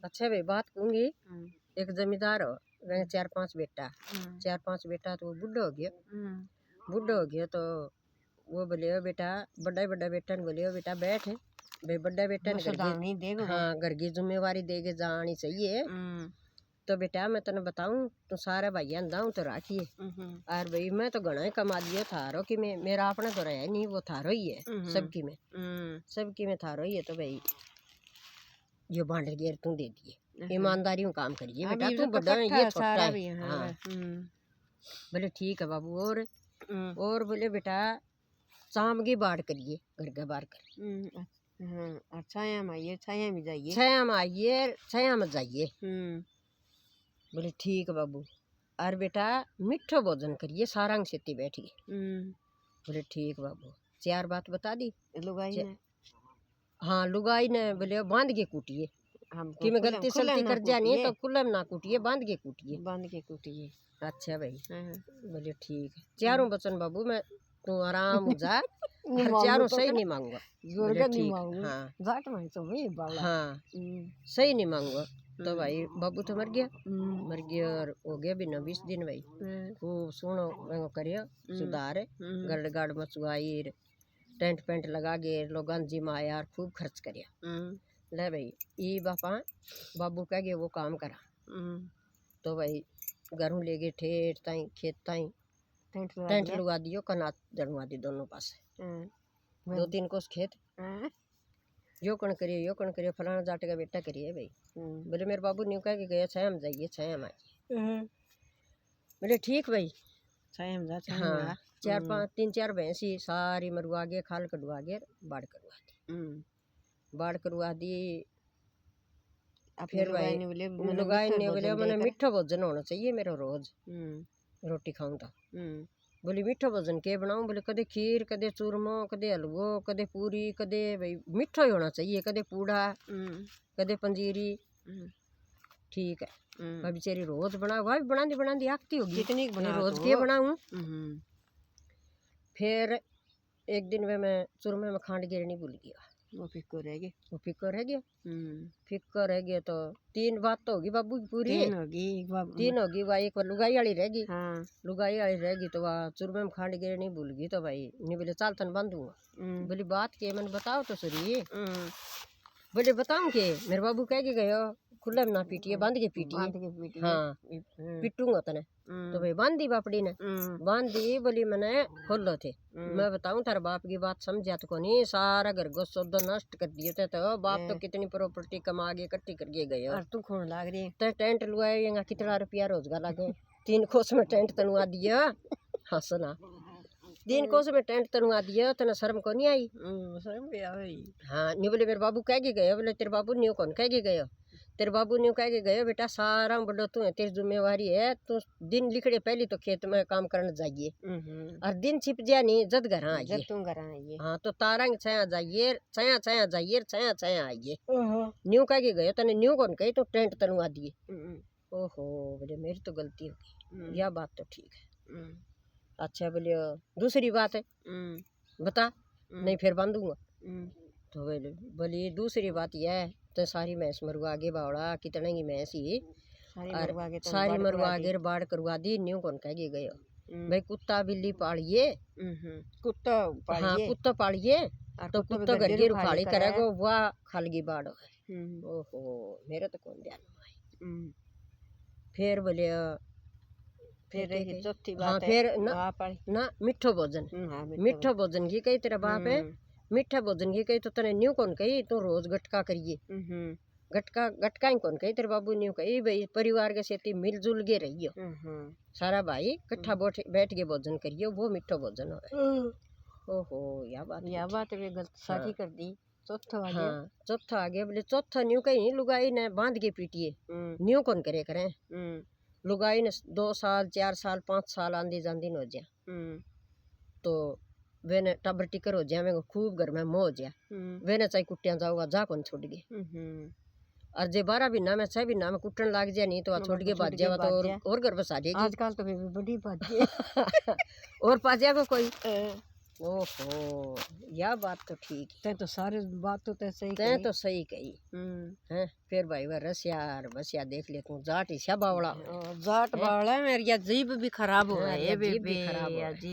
अच्छा भाई बात कहूंगी। एक जमींदार हो, वह 4-5 बेटा, 4-5 बेटा तो वो बुढ़ा हो गया। बुढ़ा हो गया तो वो बोले ओ बेटा, बड़ा बेटा ने बोले ओ बेटा बैठ भाई, बड़ा बेटा ने घर की जिम्मेवारी देके जानी चाहिए। तो बेटा मैं तेने बताऊं तो सारे भाइया दाऊ तो राखिए और भाई मैं तो घना ही कमा दियो थारो कि मैं मेरा अपना तो रहा नहीं, वो थारो ही है सबकी में थारो ही है। तो भाई ये बांट गेर तू दे दिए, ईमानदारी में काम करिए बेटा, तू बड़ा है ये छोटा है। हाँ बोले ठीक है बाबू। और बोले बेटा शाम की बाढ़ करिए घर के बाहर कर, छाया में आइए, छाया में जाइए, छाया में आइए, छाया में जाइए। बोले ठीक है बाबू। और बेटा मीठो भोजन करिए, सारंग सेती बैठ गई। बोले ठीक बाबू। 4 बात बता दी लुगाई ने। हाँ लुगाई ने बोले बांध के कूटिए, कि मैं गलती सलती कर जानी तो कुलम ना कूटिए, बांध के कूटिए। अच्छा भाई। बोले ठीक है। 4 वचन बाबू मैं तू आराम हो जा, 4 सही नहीं मांगूंगा। हाँ सही नहीं मांगूंगा। तो भाई बाबू तो मर गया और हो गया भी 20 दिन भाई। खूब सुनो मैं करियो सुधार, गड़ गाड़ मचुआई, टेंट पेंट लगा के लोग जी में आया, खूब खर्च करिया। ले भाई ये बाबू कह गए वो काम करा। तो भाई घरों ले गए ठेठ ताई खेत ताई, टेंट लगा दियो, कनात जड़वा दी दोनों पास, 2-3 कोस खेत। यो कण करिए फलाना जाट का बेटा करिए भाई। बोले मेरे बाबू न्यू कह के गया छाया में जाइए, छाया में आइए। बोले ठीक भाई, छाया में जा। हाँ 3-4 भैंसी सारी मरवा गए, खाल कटवा गए, बाढ़ करवा दी। फिर भाई लुगाई ने बोले मैंने मीठा भोजन होना चाहिए मेरा रोज रोटी खाऊं तो। बोली मीठा भोजन के बनाऊं? बोले कदे खीर, कदे चूरमो, कदे हलवो, कदे पूरी, कदे भाई मीठा ही होना चाहिए, कदे पूड़ा, कदे पंजीरी। ठीक है भाई बेचारी रोज बना, वह भी बना दी आखती होगी कितनी रोज के बनाऊं। फिर एक दिन वे मैं चूरमे में खांड गिरनी भूल गया, वो फिक्को रह गया। फिक्को रह गया तो 3 बात तो होगी बाबू की पूरी, 3 होगी। वह एक लुगाई वाली रह गई। लुगाई वाली रह गई तो वह चूरमे में खांड गिरनी भूल गई। तो भाई नहीं बोले चाल तन बांधूंगा। बोली बात के मैंने बताओ तो सही। बोले बताऊं के? मेरे बाबू कह के गए खुला ना पीटिए, बांध के पीटिए। हाँ पीटूंगा तने। तो भाई बांध दी बापड़ी ने, बांध दी। बोली मैंने खोलो थे, मैं बताऊं तारे बाप की बात समझा तो कोनी, सारा घर को सौदा नष्ट कर दिए थे। तो बाप तो कितनी प्रॉपर्टी कमा के इकट्ठी करके गए, तू खून लाग रही तो टेंट लुआएगा, कितना रुपया रोजगार लगे। 3 कोस में टेंट तनवा दिया। हंसना 3 कोस में टेंट तनवा दिया, तना शर्म को नहीं आई? शर्म भी आई। हाँ नहीं बोले मेरे बाबू कह के गए। बोले तेरे बाबू न्यू कौन कह के गए? तेरे बाबू न्यू कह के गए बेटा सारा बड़ो तू है, तेरी जिम्मेवारी है, तू दिन लिखड़े पहले तो खेत में काम करने जाइए, और दिन छिप जा नहीं जद घर आइए। हाँ तो तारंग छाया जाइए, छाया जाइए आइए। न्यू कह के गए, तने न्यू कौन कही तो टेंट तनवा दिए। ओहो बोले मेरी तो गलती होगी, यह बात तो ठीक है। अच्छा बोले दूसरी बात है बता, नहीं फिर बांधूंगा। तो बोली दूसरी बात यह है तो सारी भैंस मरवा आगे बावड़ा, कितने की भैंस ही सारी मरवा आगे बाढ़ करवा दी। न्यू कौन कह गए भाई कुत्ता बिल्ली पालिए, कुत्ता पालिए तो कुत्ता घर की रुखाड़ी करेगा, वह खालगी बाढ़। ओहो मेरे तो कौन ध्यान में। फिर बोले फिर चौथी बात। हाँ फिर ना मीठो भोजन, मीठो भोजन की कही तेरा बाप है, मीठा भोजन की कही तो तने न्यू कौन कही तो रोज गटका करिए। गटका ही कौन कही तेरे बाबू न्यू कही भाई परिवार के साथ मिलजुल के रहियो, सारा भाई इकट्ठा बैठ के भोजन करिए, वो मीठो भोजन हो। ओहो यह बात वे गलत साथी कर दी। चौथा आ गया। बोले चौथा न्यू कही लुगाई ने बांध के पीटिए, न्यू कौन करे करें। लुगाई ने 2 साल 4 साल 5 साल आंधी जांदी हो जा, तो वे ने टबर टिकर हो जा, मैं खूब घर में मोह हो जा, वे ने चाहे कुटिया जाऊगा जा कौन छोड़ गए। और जे 12 महीना में 6 महीना में कुटन लाग जाए नहीं तो छोड़ के भाज जावा तो और घर बसा देगी। आजकल तो बड़ी भाज और पाजिया को कोई ओहो, यह बात तो ठीक है। तो सारे बात तो सही तै तो सही कही है। फिर भाई वह रसिया और बसिया देख ले तू, जाट ही बावड़ा जाट बावड़ा है, मेरी जीभ भी खराब हो है, गई, जीभ भी खराब हो गई।